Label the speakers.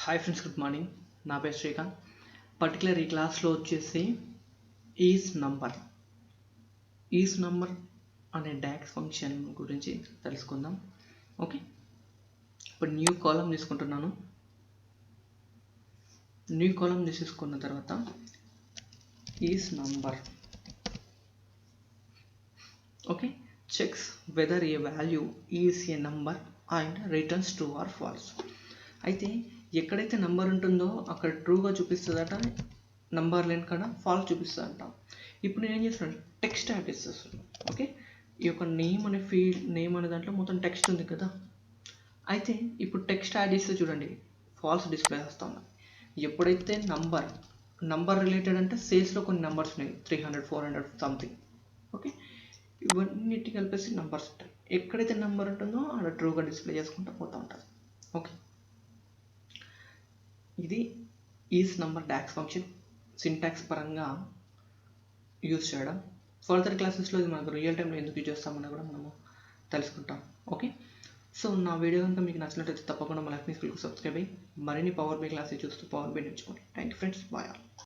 Speaker 1: Hi friends, good morning. నా పేరు Srikanth. Particular ఈ క్లాస్లో వచ్చేసి ఈజ్ నంబర్ అనే డాక్స్ ఫంక్షన్ గురించి తెలుసుకుందాం. ఓకే, ఇప్పుడు న్యూ కాలం తీసుకుంటున్నాను. న్యూ కాలం తీసేసుకున్న తర్వాత is number okay checks whether a value is a number and returns true or false. అయితే ఎక్కడైతే నంబర్ ఉంటుందో అక్కడ ట్రూగా చూపిస్తుందట, నంబర్ లేని కాడ ఫాల్స్ చూపిస్తుందట. ఇప్పుడు నేను ఏం చేస్తున్నాను, టెక్స్ట్ యాడ్ చేసేస్తున్నాను. ఓకే, ఈ యొక్క నేమ్ అనే దాంట్లో మొత్తం టెక్స్ట్ ఉంది కదా. అయితే ఇప్పుడు టెక్స్ట్ యాడ్ చేస్తే చూడండి, ఫాల్స్ డిస్ప్లే వస్తుంది. ఎప్పుడైతే నంబర్ రిలేటెడ్ అంటే సేల్స్లో కొన్ని నెంబర్స్ ఉన్నాయి, 300 400 సంథింగ్. ఓకే, ఇవన్నిటి కలిపేసి నంబర్స్ ఉంటాయి. ఎక్కడైతే నెంబర్ ఉంటుందో అక్కడ ట్రూగా డిస్ప్లే చేసుకుంటూ పోతూ ఉంటుంది. ఓకే, ఇది is number docs function syntax పరంగా యూజ్ చేయడం. ఫర్దర్ క్లాసెస్లో ఇది మనకు రియల్ టైంలో ఎందుకు యూజ్ చేస్తామని కూడా మనము తెలుసుకుంటాం. ఓకే, సో నా వీడియో కనుక మీకు నచ్చినట్లయితే తప్పకుండా మన లక్ష్మీ స్కూల్కి సబ్స్క్రైబ్ అయ్యి మరిన్ని పవర్ బై క్లాసెస్ చూస్తూ పవర్ బై నేర్చుకోండి. Thank you friends, bye.